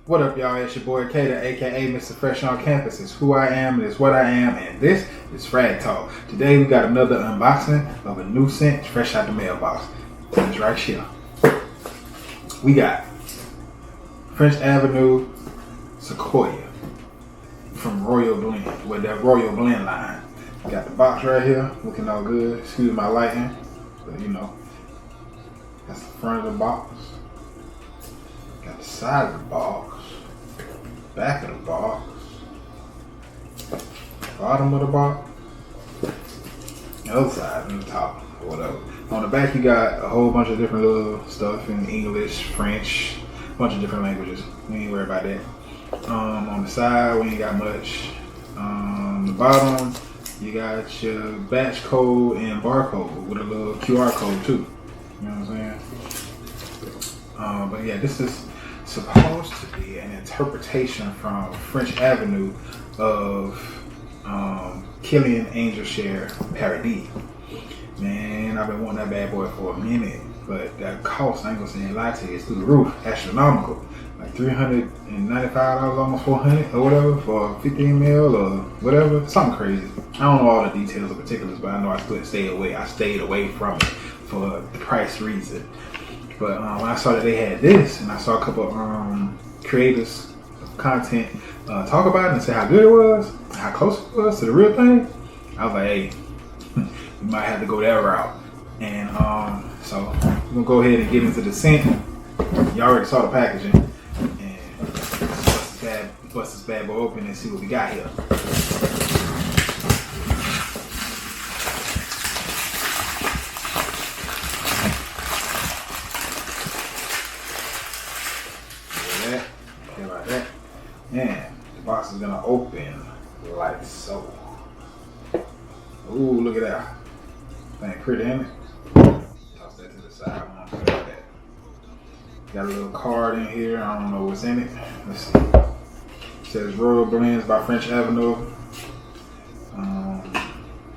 What up, y'all? It's your boy Kater, aka Mr. Fresh on Campus. It's who I am, it's what I am, and this is Frag Talk. Today we got another unboxing of a new scent fresh out the mailbox. It's right here. We got French Avenue Sequoia from Royal Blend, with that Royal Blend line. Got the box right here, looking all good. Excuse my lighting, but you know, that's the front of the box. Got the side of the box, back of the box, bottom of the box, the other side, and the top, or whatever. On the back, you got a whole bunch of different little stuff in English, French, a bunch of different languages. We ain't worry about that. On the side, we ain't got much. The bottom, you got your batch code and barcode with a little QR code too. You know what I'm saying? But yeah, this is supposed to be an interpretation from French Avenue of Killian Angel Share Paradis. Man, I've been wanting that bad boy for a minute, but that cost, I ain't gonna say any lie to you, it's through the roof, astronomical. Like $395, almost $400 or whatever for 15 mil or whatever, something crazy. I don't know all the details or particulars, but I know I stayed away from it for the price reason. But when I saw that they had this, and I saw a couple of creators of content talk about it and say how good it was, how close it was to the real thing, I was like, hey, we might have to go that route. And so we're gonna go ahead and get into the scent. You already saw the packaging, and bust this bad boy open and see what we got here. And the box is gonna open like so. Ooh, look at that. Ain't pretty, ain't it? Toss that to the side. Look at that. Got a little card in here. I don't know what's in it. Let's see. It says Royal Blends by French Avenue.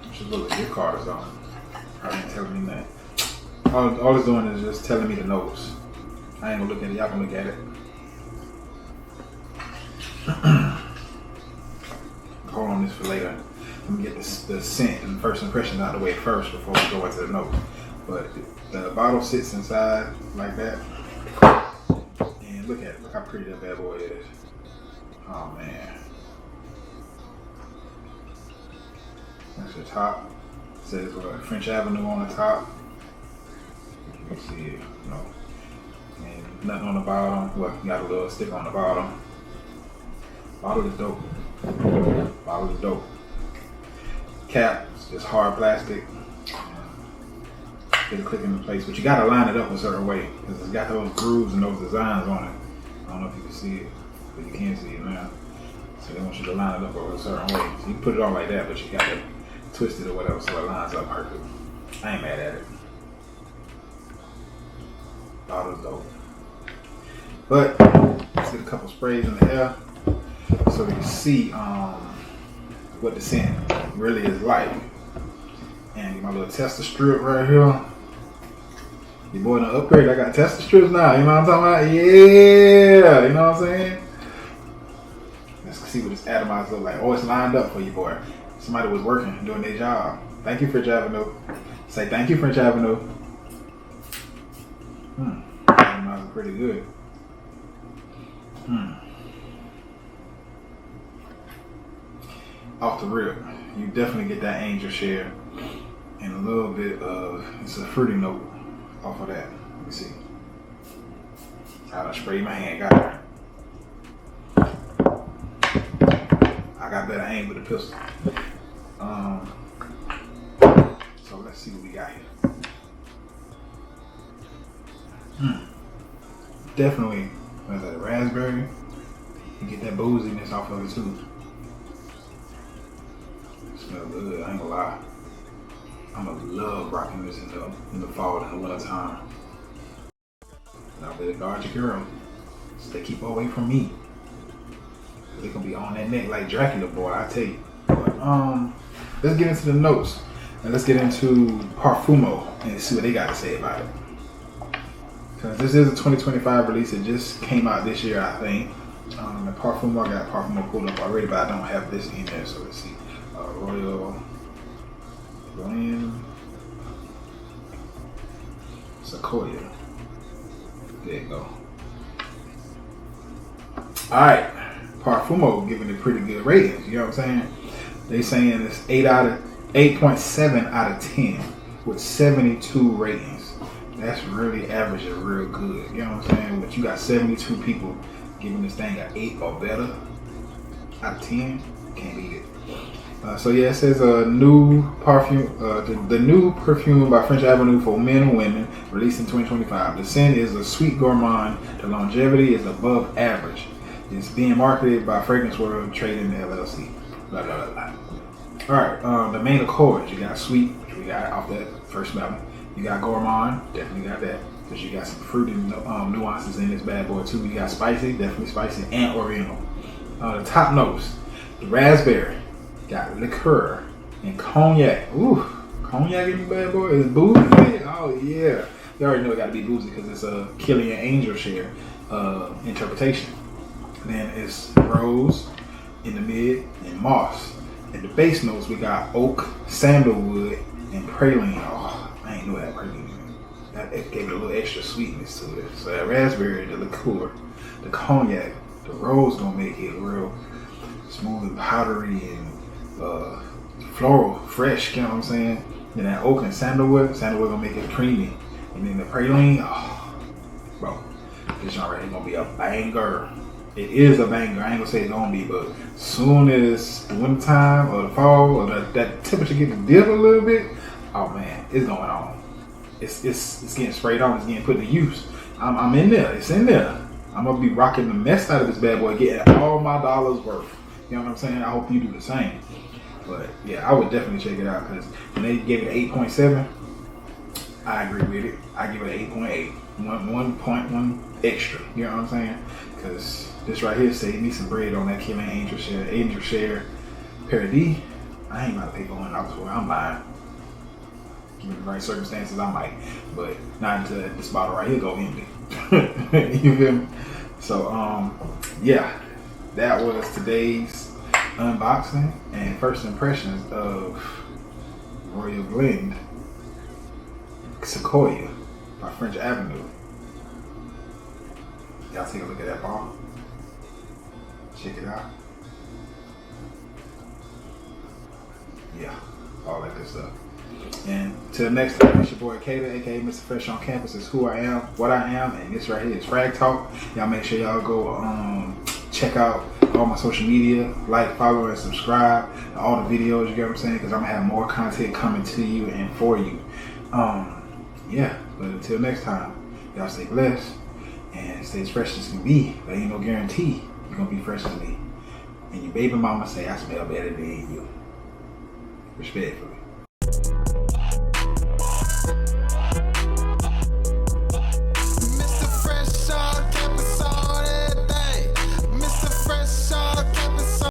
Which is what the gift card is on. I ain't telling me that. All it's doing is just telling me the notes. I ain't gonna look at it. Y'all can look at it. Hold on this for later. Let me get the scent and first impression out of the way first before we go into the notes. But the bottle sits inside like that. And look at it. Look how pretty that bad boy is. Oh man. That's the top. It says French Avenue on the top. You can see it, you know. And nothing on the bottom. Well, you got a little sticker on the bottom. Bottle is dope. Bottle is dope. Cap is just hard plastic. Get it click into place, but you gotta line it up a certain way because it's got those grooves and those designs on it. I don't know if you can see it, but you can see it now. So they want you to line it up a certain way. So you can put it on like that, but you gotta twist it or whatever so it lines up perfect. I ain't mad at it. Bottle is dope. But let's get a couple sprays in the air, so we can see what the scent really is like. And get my little tester strip right here. Your boy done upgrade. I got tester strips now. You know what I'm talking about? Yeah. You know what I'm saying? Let's see what this atomizer look like. Oh, it's lined up for you, boy. Somebody was working, doing their job. Thank you, French Avenue. Say thank you, French Avenue. Atomizer pretty good. Off the rip, you definitely get that angel share and a little bit of, it's a fruity note off of that. Let me see. I done sprayed my hand, got it. I got better aim with the pistol. So let's see what we got here. Definitely, what's that, raspberry? You get that booziness off of it too. Smell good, I ain't gonna lie. I'm gonna love rocking this in the fall and the winter time. Now better guard your girl, so they keep away from me. They gonna be on that neck like Dracula, boy, I tell you. But let's get into the notes and let's get into Parfumo and see what they got to say about it. Because this is a 2025 release. It just came out this year, I think. The Parfumo, I got Parfumo pulled up already, but I don't have this in there, so let's see. Royal Blend Sequoia. There you go. Alright, Parfumo giving it pretty good ratings, you know what I'm saying? They saying it's 8.7 out of 10 with 72 ratings. That's really average and real good, you know what I'm saying? But you got 72 people giving this thing an 8 or better out of 10, can't beat it. So yeah, it says a new perfume, the new perfume by French Avenue for men and women, released in 2025. The scent is a sweet gourmand. The longevity is above average. It's being marketed by Fragrance World Trading LLC. Blah blah blah blah. All right, the main accords. You got sweet, which we got off that first melon. You got gourmand, definitely got that, because you got some fruity nuances in this bad boy too. You got spicy, definitely spicy, and oriental. The top notes: the raspberry. Got liqueur and cognac. Ooh, cognac in the bad boy is boozy. Oh yeah, you already know it got to be boozy because it's a Killian angel share interpretation. Then it's rose in the mid and moss. In the base notes we got oak, sandalwood, and praline. Oh, I ain't know that praline. It gave it a little extra sweetness to it. So that raspberry, the liqueur, the cognac, the rose gonna make it real smooth and powdery and floral, fresh, you know what I'm saying? Then that oak and sandalwood gonna make it creamy. And then the praline, oh, bro, this joint right here gonna be a banger. It is a banger. I ain't gonna say it's gonna be, but soon as the winter time or the fall or that temperature get to dip a little bit, oh man, it's going on. It's getting sprayed on. It's getting put to use. I'm in there. It's in there. I'm gonna be rocking the mess out of this bad boy, getting all my dollars worth. You know what I'm saying? I hope you do the same. But yeah, I would definitely check it out because when they gave it 8.7, I agree with it. I give it an 8.8, 1.1 extra. You know what I'm saying? Because this right here say you need some bread on that Killian angel share Paradis. I ain't about to pay $400 for it. I'm lying. Given the right circumstances, I might, but not until this bottle right here go empty. You feel me? So yeah, that was today's unboxing and first impressions of Royal Blend Sequoia by French Avenue. Y'all take a look at that bottle. Check it out. Yeah, all that good stuff. And till next time, it's your boy Kato, aka Mr. Fresh on Campus. Is who I am, what I am, and this right here is Frag Talk. Y'all make sure y'all go check out all my social media, like, follow, and subscribe to all the videos, you get what I'm saying? Because I'm going to have more content coming to you and for you. Yeah, but until next time, y'all stay blessed and stay as fresh as can be. There ain't no guarantee you're going to be fresh as me. And your baby mama say I smell better than you. Respectfully.